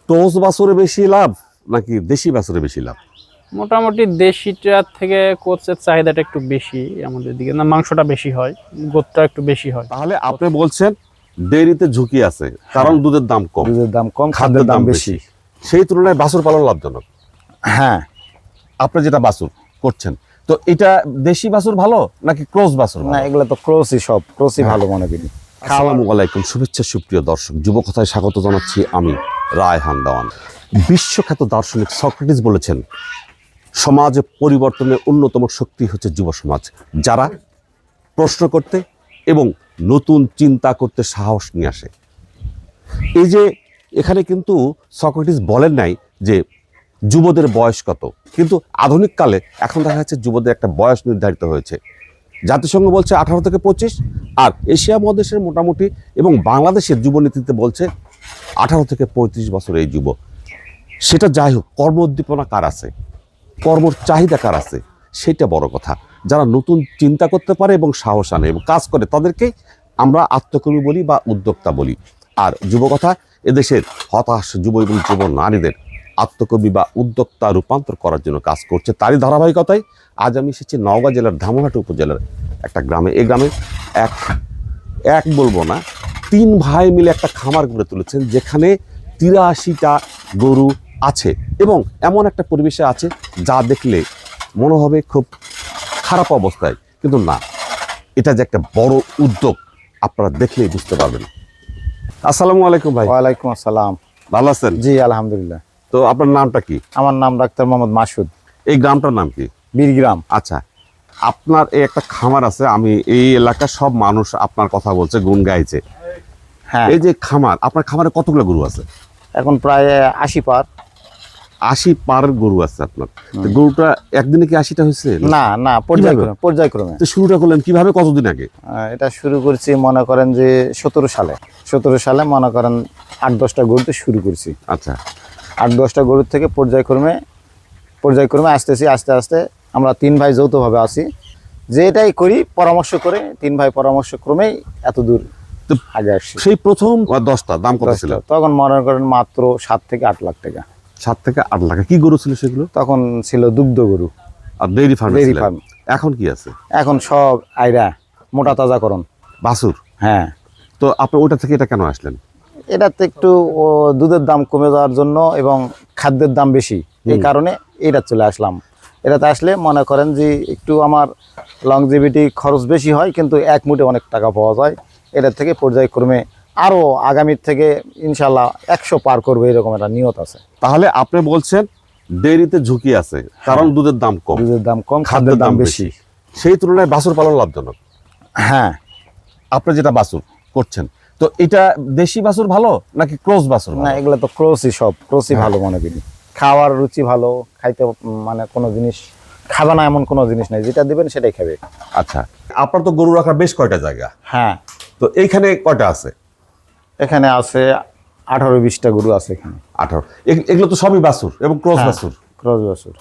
Cross বাছুরে বেশি লাভ নাকি দেশি বাছুরে বেশি লাভ? মোটামুটি দেশিটার থেকে কোচের চাহিদাটা একটু বেশি আমাদের দিকে, না মাংসটা বেশি হয়, গোদটা একটু বেশি হয়। তাহলে আপনি বলছেন ডেইরিতে ঝুঁকি আছে, কারণ দুধের দাম কম, দুধের দাম কম, খাদ্যের দাম বেশি, সেই তুলনায় বাছুর পালন লাভজনক। হ্যাঁ, আপনি যেটা বাছুর করছেন, তো এটা দেশি বাছুর ভালো নাকি ক্রস বাছুর না ভালো? এগুলো তো ক্রসই, সব ক্রসই ভালো মনে করি। আসসালামু আলাইকুম, শুভেচ্ছা সুপ্রিয় দর্শক, যুবকথায় স্বাগত জানাচ্ছি আমি রায়হান দেওয়ান। বিশ্বখ্যাত দার্শনিক সক্রেটিস বলেছেন, সমাজে পরিবর্তনের অন্যতম শক্তি হচ্ছে যুব সমাজ, যারা প্রশ্ন করতে এবং নতুন চিন্তা করতে সাহস নিয়ে আসে। এই যে এখানে কিন্তু সক্রেটিস বলেন নাই যে যুবদের বয়স কত, কিন্তু আধুনিক কালে এখন দেখা যাচ্ছে যুবদের একটা বয়স নির্ধারিত হয়েছে। জাতিসংঘ বলছে 18 থেকে 25, আর এশিয়া মহাদেশের মোটামুটি এবং বাংলাদেশের যুবনীতিতে বলছে 18 থেকে 35 বছর এই যুব। সেটা যাই হোক, কর্ম উদ্দীপনা কার আছে, কর্মর চাহিদা কার আছে, সেটা বড় কথা। যারা নতুন চিন্তা করতে পারে এবং সাহস আনে এবং কাজ করে, তাদেরকেই আমরা আত্মকর্মী বলি বা উদ্যোক্তা বলি। আর যুবকথা এদেশের হতাশ যুব এবং যুব নারীদের আত্মকর্মী বা উদ্যোক্তা রূপান্তর করার জন্য কাজ করছে। তারই ধারাবাহিকতায় আজ আমি এসেছি নওগাঁ জেলার ধামহাট উপজেলার একটা গ্রামে। এই গ্রামে এক বলবো না, 3 ভাই মিলে একটা খামার গড়ে তুলেছেন, যেখানে 83টা গরু আছে এবং এমন একটা পরিবেশে আছে যা দেখলে মনে হবে খুব খারাপ অবস্থায়, কিন্তু না, এটা যে একটা বড় উদ্যোগ আপনারা দেখলেই বুঝতে পারবেন। আসসালামু আলাইকুম ভাই। ওয়ালাইকুম আসসালাম। ভালো আছেন? জি আলহামদুলিল্লাহ। তো আপনার নামটা কি? আমার নাম ডাক্তার মোহাম্মদ মাসুদ। এই গ্রামটার নাম কি? বীরগ্রাম। আচ্ছা, আপনার এই একটা খামার আছে, আমি এই এলাকার সব মানুষ আপনার কথা বলছে, গুণ গাইছে। হ্যাঁ, এই যে খামার, আপনার খামারে কতগুলো গরু আছে? এখন প্রায় 80 পার। 80 পার গরু আছে আপনার। তো গরুটা একদিনে কি 80টা হয়েছে? না না, পর্যায়ক্রমে। তো শুরুটা করলেন কিভাবে, কতদিন আগে? এটা শুরু করছি মনে করেন যে 17 সালে মনে করেন 8-10টা গরুতে শুরু করছি। আচ্ছা, 8-10টা গরুর থেকে পর্যায়ক্রমে আসতেছি। আস্তে আস্তে আমরা 3 ভাই যৌথভাবে আছি, যে এটাই করি পরামর্শ করে, 3 ভাই পরামর্শ ক্রমেই এত দূর তো আগে আসছি। সেই প্রথম 10টা দাম কত ছিল? তখন মনে করেন মাত্র 7 থেকে 8 লাখ টাকা। 7 থেকে 8 লাখ। কি গরু ছিল সেগুলো? তখন ছিল দুগ্ধ গরু আর ডেইরি ফার্ম? Dairy farm. এখন কি আছে? এখন সব আইরা মোটা তাজাকরণ বাছুর। হ্যাঁ, তো আপনি ওটা থেকে এটা কেন আসলেন? এটাতে একটু দুধের দাম কমে যাওয়ার জন্য এবং খাদ্যের দাম বেশি, এই কারণে এটা চলে আসলাম। এটাতে আসলে মনে করেন যে একটু আমার লংজিভিটি খরচ বেশি হয়, কিন্তু এক মুঠে অনেক টাকা পাওয়া যায়। এটার থেকে পর্যায়ক্রমে আরও আগামীর থেকে ইনশাল্লাহ 100 পার করবে, এরকম একটা নিয়ত আছে। তাহলে আপনি বলছেন ডেইরিতে ঝুঁকি আছে, কারণ দুধের দাম কম, দুধের দাম কম, খাদ্যের দাম বেশি, সেই তুলনায় বাছুর পালন লাভজনক। হ্যাঁ, আপনি যেটা বাছুর করছেন, তো এটা দেশি বাছুর ভালো নাকি ক্রস বাছুর না ভালো? এগুলো তো ক্রসই, সব ক্রসই ভালো মনে করি। খাওয়ার রুচি ভালো, খাইতে মানে কোনো জিনিস খাবে না এমন কোনো জিনিস নেই, যেটা দিবেন সেটাই খাবে। আচ্ছা, আপনার তো গরু রাখার বেশ কয়টা জায়গা, হ্যাঁ, তো এইখানে কয়টা আছে? এখানে আছে 18-20টা গরু আছে এখানে। 18। এগুলো তো সবই বাছুর এবং ক্রস বাছুর। ক্রস বাছুর।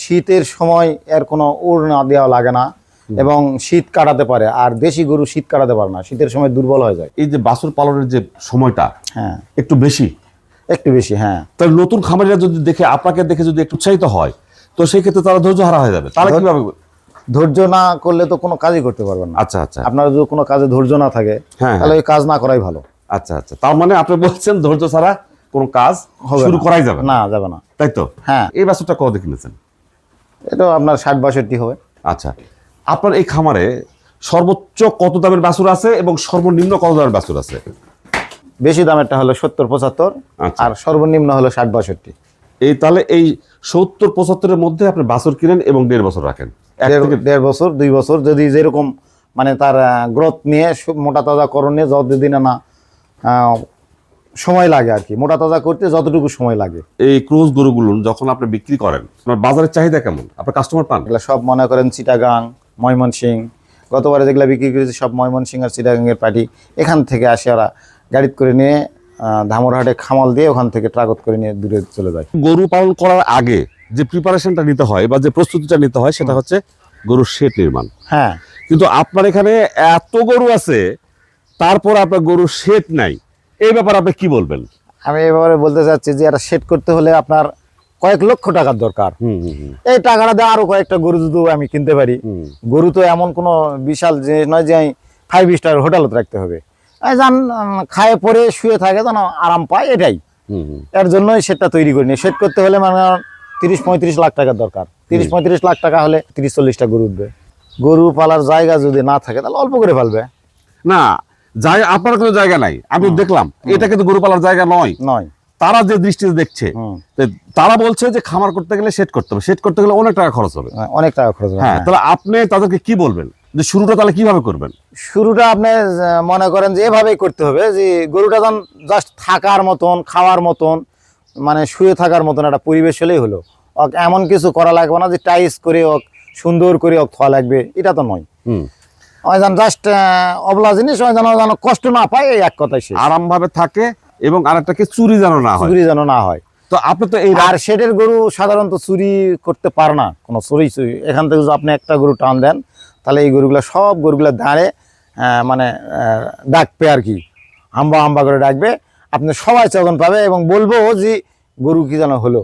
শীতের সময় এর কোনো ওড়না দেওয়া লাগে না এবং শীত কাটাতে পারে, আর দেশি গরু শীত কাটাতে পারে না, শীতের সময় দুর্বল হয়ে যায়। এই যে বাছুর পালনের যে সময়টা হ্যাঁ, একটু বেশি, একটু বেশি। হ্যাঁ, তাহলে নতুন খামারিরা যদি দেখে, আপনাকে দেখে যদি একটু উৎসাহিত হয়, তো সেই ক্ষেত্রে তারা ধৈর্য হারা হয়ে যাবে। তাহলে কিভাবে? ধৈর্য না করলে তো কোনো কাজই করতে পারবেন না। আচ্ছা আচ্ছা, আপনার যদি কোনো কাজে ধৈর্য না থাকে, হ্যাঁ, তাহলে ওই কাজ না করাই ভালো। আচ্ছা আচ্ছা, তার মানে আপনি বলছেন ধৈর্য ছাড়া কোনো কাজ হবে শুরু না। করাই যাবে না, যাবে না। তাই তো? হ্যাঁ, এই বাছুরটা কত কিনেছেন? এটা আপনার 60-62 হবে। আচ্ছা, আপনার এই খামারে সর্বোচ্চ কত দামের বাছুর আছে এবং সর্বনিম্ন কত দামের বাছুর আছে? বেশি দামেরটা হলো 70-75, আচ্ছা। আর সর্বনিম্ন হলো 60-62। এই তাহলে এই 70-75-এর মধ্যে আপনি বাছুর কিনেন এবং 1.5 বছর রাখেন। 1.5 বছর 2 বছর, যদি যেরকম মানে তার গ্রোথ নিয়ে, মোটা তাজাকরণ নিয়ে যতদিন না সময় লাগে আর কি, মোটা তাজা করতে যতটুকু সময় লাগে। এই ক্রস গরুগুলো যখন আপনি বিক্রি করেন, আপনার বাজারের চাহিদা কেমন, আপনার কাস্টমার পান? এগুলো সব মনে করেন চিটাগাং, ময়মনসিংহ, গতবারে যেগুলো বিক্রি করেছি সব ময়মনসিংহ আর চিটাগাংয়ের পার্টি এখান থেকে আসে, ওরা গাড়িতে করে নিয়ে ধামরহাটে খামাল দিয়ে ওখান থেকে ট্রাকত করে নিয়ে দূরে চলে যায়। গরু পালন করার আগে যে প্রিপারেশনটা নিতে হয় বা যে প্রস্তুতিটা নিতে হয়, সেটা হচ্ছে গরুর শেড নির্মাণ। হ্যাঁ, কিন্তু আপনার এখানে এত গরু আছে, তারপর আপনার গরুর শেড নাই, এই ব্যাপারে আপনি কি বলবেন? আমি এবারে বলতে চাচ্ছি যে এটা সেট করতে হলে আপনার কয়েক লক্ষ টাকার দরকার। এই টাকাটা দিয়ে আরো কয়েকটা গরু যদি আমি কিনতে পারি, গরু তো এমন কোনো বিশাল জিনিস নয় যে আমি 5 স্টার হোটেলত রাখতে হবে। যান খায় পরে শুয়ে থাকে যেন আরাম পায়, এটাই এর জন্যই সেটটা তৈরি করিনি। সেট করতে হলে মানে 30-35 লাখ টাকার দরকার। 30-35 লাখ টাকা হলে 30-40টা গরু উঠবে। গরু পালার জায়গা যদি না থাকে তাহলে অল্প করে পালবে। না, আপনার কোনো জায়গা নাই, আমি দেখলাম এটা কিন্তু গরু পালার জায়গা নয়। তারা যে দৃষ্টিতে দেখছে, তারা বলছে যে খামার করতে গেলে সেট করতে হবে, সেট করতে গেলে অনেক টাকা খরচ হবে। অনেক টাকা খরচ হবে। হ্যাঁ, তাহলে আপনি তাদেরকে কি বলবেন যে শুরুটা তাহলে কিভাবে করবেন? শুরুটা আপনি মনে করেন যে এভাবেই করতে হবে যে গরুটা যখন জাস্ট থাকার মতন, খাওয়ার মতন, মানে শুয়ে থাকার মতন একটা পরিবেশ হলেই হলো। এমন কিছু করা লাগবে না যে টাইস করে সুন্দর করে খাওয়া লাগবে, এটা তো নয়। জাস্ট অবলা জিনিস যেন কষ্ট না পায়, এই এক কথাই আরাম ভাবে থাকে এবং আরেকটাকে চুরি যেন না হয়, চুরি যেন না হয়। তো আপনি তো এই আর শেডের গরু সাধারণত চুরি করতে পারে না, কোনো চুরি এখান থেকে যদি আপনি একটা গরু টান দেন তাহলে এই গরুগুলো সব গরুগুলো দাঁড়ে মানে ডাকবে আর কি, হাম্বা হাম্বা করে ডাকবে। আপনি সবাই যখন পাবে এবং বলবো যে গরু কি যেন হলো।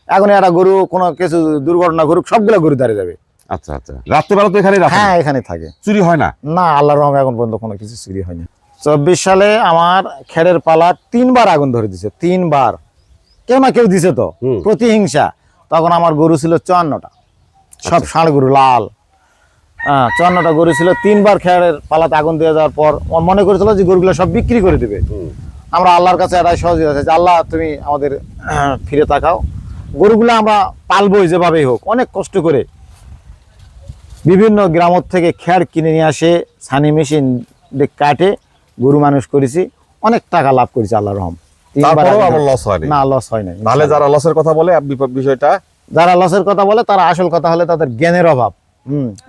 এখন একটা গরু কোনো কিছু দুর্ঘটনা গরু সবগুলো গরু দাঁড়িয়ে যাবে। আচ্ছা আচ্ছা, রাত্রেবেলা তো এখানে? হ্যাঁ, এখানে থাকে। চুরি হয় না? না, আল্লাহর রহমতে এখন পর্যন্ত কোনো কিছু চুরি হয়নি। 24 সালে আমার খেরের পালা 3 বার আগুন ধরে দিছে, 3 বার। কেউ না কেউ দিছে তো, প্রতিহিংসা। তখন আমার গরু ছিল 54টা, সব ষাঁড় গরু, লাল। 54টা গরু ছিল। 3 বার খেরের পালাতে আগুন দিয়ে যাওয়ার পর মনে করেছিল যে গরুগুলো সব বিক্রি করে দেবে। আমরা আল্লাহর কাছে এটাই সহযোগিতা চাইছি, আল্লাহ তুমি আমাদের ফিরে তাকাও, গরুগুলো আমরা পালবোই যেভাবেই হোক। অনেক কষ্ট করে বিভিন্ন গ্রাম থেকে খের কিনে নিয়ে আসে, ছানি মেশিন কাটে গরু মানুষ করেছি, অনেক টাকা লাভ করেছি আল্লাহর রহম। লস হয় না, লস হয় না। তাহলে যারা লসের কথা বলে বিষয়টা, যারা লসের কথা বলে তারা আসল কথা হলে তাদের জ্ঞানের অভাব।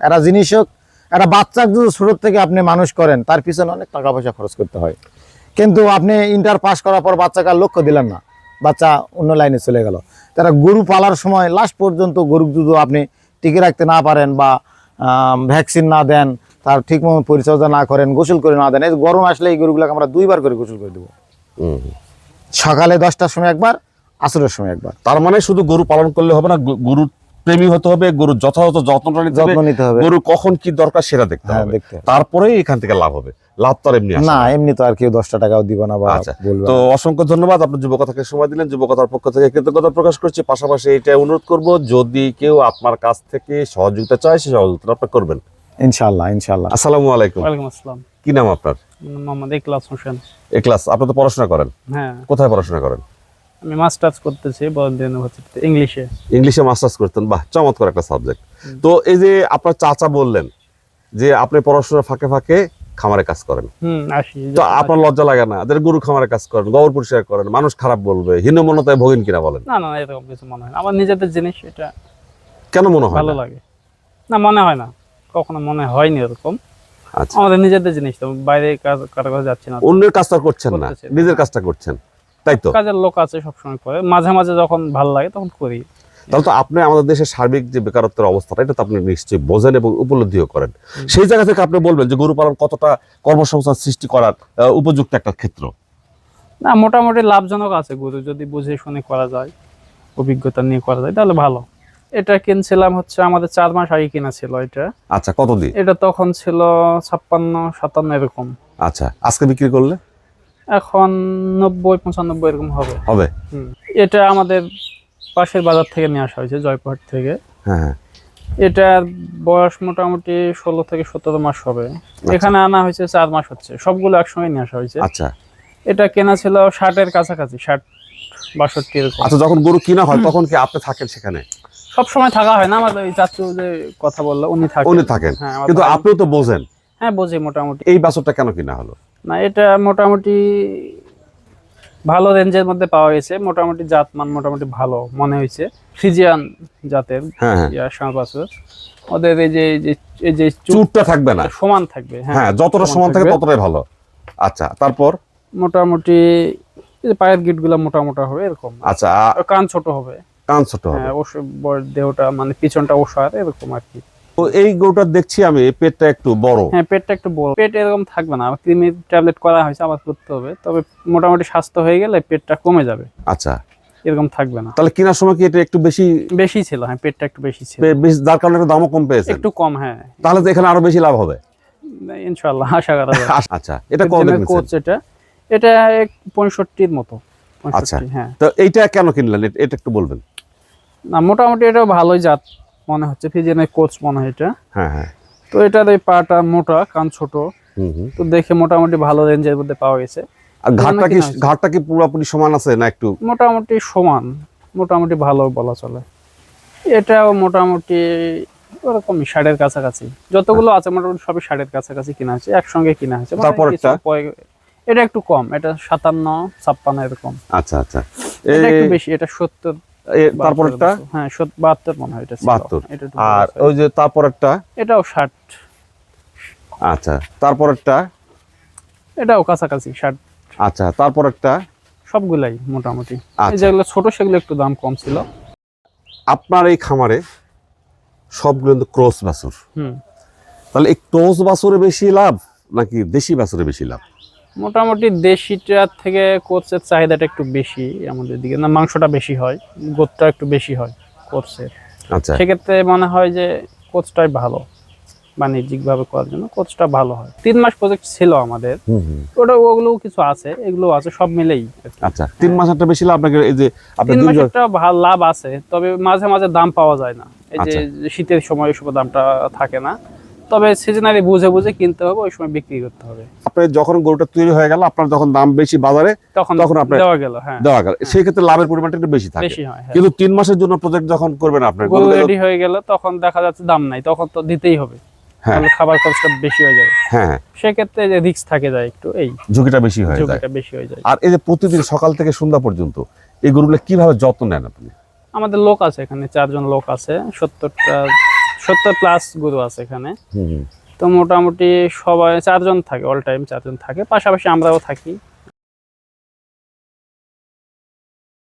একটা জিনিস হোক, একটা বাচ্চা যদি ছোট থেকে আপনি মানুষ করেন তার পিছনে অনেক টাকা পয়সা খরচ করতে হয়, কিন্তু আপনি ইন্টার পাস করার পর বাচ্চাকে আর লক্ষ্য দিলেন না, বাচ্চা অন্য লাইনে চলে গেল। তারা গরু পালার সময় লাস্ট পর্যন্ত গরু যদি আপনি টিকে রাখতে না পারেন বা ভ্যাকসিন না দেন, তার ঠিক মতো পরিচর্যা না করেন, গোসল করে না দেন, এই গরম আসলে এই গরুগুলোকে আমরা 2 বার করে গোসল করে দেবো। সকালে 10টার সময় একবার, আসরের সময় একবার। তার মানে শুধু গরু পালন করলে হবে না, গরুর প্রেমী হতে হবে, গরুর যথাযথ যত্ন নিতে হবে, গরু কখন কি দরকার সেটা দেখতে হবে, তারপরেই এখান থেকে লাভ হবে। লাভ তো এমনি না, এমনি তো আর কেউ 10টা টাকাও দিব না। তো অসংখ্য ধন্যবাদ, আপনার যুবকথাকে সময় দিলেন, যুবকথার পক্ষ থেকে কৃতজ্ঞতা প্রকাশ করছি। পাশাপাশি এটা অনুরোধ করব, যদি কেউ আপনার কাছ থেকে সহযোগিতা চায় সে সহযোগিতা আপনি করবেন ইনশাআল্লাহ। ইনশাআল্লাহ। আসসালামু আলাইকুম। ওয়ালাইকুম আসসালাম। কি নাম আপনার? মোহাম্মদ ইখলাস হোসেন। ইখলাস, আপনি তো পড়াশোনা করেন? হ্যাঁ। কোথায় পড়াশোনা করেন? আমি মাস্টার্স করতেছি বরেন্দ্র ইউনিভার্সিটিতে, ইংলিশে। ইংলিশে মাস্টার্স করতেন? বাহ, চমৎকার একটা সাবজেক্ট। তো এই যে আপনার চাচা বললেন যে আপনি পড়াশোনার ফাঁকে ফাঁকে খামারে কাজ করেন, তো আপনার লজ্জা লাগে না যে গরু খামারে কাজ করেন, গোবর পরিষ্কার করেন, মানুষ খারাপ বলবে, হীনমন্যতায় ভোগেন কিনা বলেন? না না, এরকম কিছু মনে হয় না, আমার নিজেদের জিনিস, এটা কেন মনে হয় ভালো লাগে? না, মনে হয় না, কখনো মনে হয়নি এরকম। আচ্ছা, আমাদের নিজেদের জিনিস তো, বাইরে কারো কাছে যাচ্ছে না, অন্যের কাজটা করছেন না, নিজের কাজটা করছেন, তাই তো? কাজের লোক আছে সবসময় করে, মাঝে মাঝে যখন ভালো লাগে তখন করি। তাহলে তো আপনি আমাদের দেশের সার্বিক যে বেকারত্বের অবস্থাটা, এটা তো আপনি নিশ্চয়ই বোঝেন এবং উপলব্ধিও করেন। সেই জায়গা থেকে আপনি বলবেন যে গরু পালন কতটা কর্মসংস্থান সৃষ্টি করার উপযুক্ত একটা ক্ষেত্র? না, মোটামুটি লাভজনক আছে গরু, যদি বুঝে শুনে করা যায়, অভিজ্ঞতা নিয়ে করা যায় তাহলে ভালো। এটা কিনছিলাম হচ্ছে আমাদের 4 মাস আগে কিনা ছিল এটা। আচ্ছা, কত দিয়ে? এটা তখন ছিল 56-57 এরকম। আচ্ছা, আজকে বিক্রি করলে এখন 90-95 এরকম হবে। এটা আমাদের পাশের বাজার থেকে নিয়ে আসা হয়েছে, জয়পুরহাট থেকে। হ্যাঁ, এটার বয়স মোটামুটি 16 থেকে 17 মাস হবে। এখানে আনা হয়েছে 4 মাস হচ্ছে, সবগুলো একসঙ্গে নিয়ে আসা হয়েছে। আচ্ছা, এটা কেনা ছিল 60-এর কাছাকাছি, 60-62 এরকম। আচ্ছা, যখন গরু কিনা হয় তখন কি আপনি থাকেন সেখানে? সব সময় থাকা হয় না, আমার ওই চাচু যে কথা বললো উনি থাকেন। কিন্তু আপনিও তো বোঝেন। হ্যাঁ, বুঝি মোটামুটি। এই বাছুরটা কেন কিনা হলো? না, এটা মোটামুটি ভালো রেঞ্জের মধ্যে পাওয়া গেছে, মোটামুটি জাতমান মোটামুটি ভালো মনে হয়েছে, ফ্রিজিয়ান জাতের ষাঁড় বাছুর। ওদের এই যে চুটটা থাকবে না, সমান থাকবে। হ্যাঁ, যতটা সমান থাকে ততটাই ভালো। আচ্ছা, তারপর মোটামুটি পায়ের গিটগুলো মোটা হবে এরকম। আচ্ছা, কান ছোট হবে। কান ছোট হবে, দেহটা মানে পিছনটা ওষার এরকম আর কি। তো এই গরুটা দেখছি আমি পেটটা একটু বড়। হ্যাঁ, পেটটা একটু বড়। পেট এরকম থাকবে না, কৃমির ট্যাবলেট করা হয়েছে, আবার করতে হবে। তবে মোটামুটি স্বাস্থ্য হয়ে গেলে পেটটা কমে যাবে, আচ্ছা, এরকম থাকবে না। তাহলে কেনার সময় কি এটা একটু বেশি বেশি ছিল? হ্যাঁ, পেটটা একটু বেশি ছিল, যার কারণে একটু দামও কম পেয়েছে। একটু কম। হ্যাঁ, তাহলে তো এখানে আরো বেশি লাভ হবে ইনশাআল্লাহ, আশা করা যায়। আচ্ছা, এটা কত এর দেখছেন? কোচ এটা 65 মতো। আচ্ছা, 65, হ্যাঁ। তো এইটা কেন কিনলেন এটা একটু বলবেন? না, মোটামুটি এটা ভালোই জাত মনে হচ্ছে, ফিজিয়ানের কোচ মনে হয় এটা। হ্যাঁ হ্যাঁ। তো এটার এই পাটা মোটা, কান ছোট, তো দেখে মোটামুটি ভালো রেঞ্জের মধ্যে পাওয়া গেছে। আর ঘাটটা কি পুরোপুরি সমান আছে না একটু? মোটামুটি সমান, মোটামুটি ভালো বলা চলে। এটাও মোটামুটি ওরকমই 60-এর কাছাকাছি। যতগুলো আছে মোটামুটি সবই 60-এর কাছাকাছি কিনা হয়েছে, একসঙ্গে কিনা হয়েছে। তারপর এটা একটু কম, এটা 57-56 এরকম। আচ্ছা আচ্ছা, এটা একটু বেশি, এটা 70। তারপরটা? হ্যাঁ, 72 মনে হয় এটা ছিল। 72। এটা একটু আর বড় ওই যে তারপরটা? এটাও 60। আচ্ছা, তারপরটা? এটাও কাছাকাছি 60। আচ্ছা, তারপরটা? সবগুলাই মোটামুটি। আচ্ছা। এই যেগুলো ছোট সেগুলো একটু দাম কম ছিল। আপনার এই খামারে সবগুলো কিন্তু ক্রস বাছুর, হুম। তাহলে এই ক্রস বাছুরে বেশি লাভ নাকি দেশি বাছুরে বেশি লাভ? মোটামুটি দেশিটার থেকে কোচের চাহিদাটা একটু বেশি আমাদের দিকে, না মাংসটা বেশি হয়, গোদটা একটু বেশি হয় কোচের। আচ্ছা, সেক্ষেত্রে মনে হয় যে কোচটাই ভালো, বাণিজ্যিক ভাবে করার জন্য কোচটা ভালো হয়। 3 মাস প্রজেক্ট ছিল আমাদের, ওগুলো কিছু আছে, এগুলো আছে, সব মিলেই আর কি। আচ্ছা, 3 মাস একটা বেশি লাভ নাকি এই যে আপনি 3 মাসেরটা ভালো লাভ আছে, তবে মাঝে মাঝে দাম পাওয়া যায় না। এই যে আচ্ছা। শীতের সময় ওই সময় দামটা থাকে না, তবে সিজনালি বুঝে বুঝে কিনতে হবে, ওই সময় বিক্রি করতে হবে। আপনি যখন গরুটা তৈরি হয়ে গেল, আপনার যখন দাম বেশি বাজারে, তখন আপনার দেওয়া গেল। হ্যাঁ, দেওয়া গেল, সেই ক্ষেত্রে লাভের পরিমাণটা একটু বেশি থাকে। বেশি হয়। হ্যাঁ। কিন্তু 3 মাসের জন্য প্রজেক্ট যখন করবেন আপনার গরু রেডি হয়ে গেল, তখন দেখা যাচ্ছে দাম নাই, তখন তো দিতেই হবে, হ্যাঁ, তাহলে খাবার খরচটা বেশি হয়ে যাবে। হ্যাঁ, সেক্ষেত্রে যে রিস্ক থাকে যায় একটু, এই ঝুঁকিটা বেশি হয়ে যায়। ঝুঁকিটা বেশি হয়ে যায়। আর এই যে প্রতিদিন সকাল থেকে সন্ধ্যা পর্যন্ত এই গরুগুলো কিভাবে যত্ন নেন আপনি? আমাদের লোক আছে এখানে, 4 জন লোক আছে, 70 প্লাস গরু আছে এখানে। তো মোটামুটি সবাই 4 জন থাকে, অল টাইম 4 জন থাকে, পাশাপাশি আমরাও থাকি।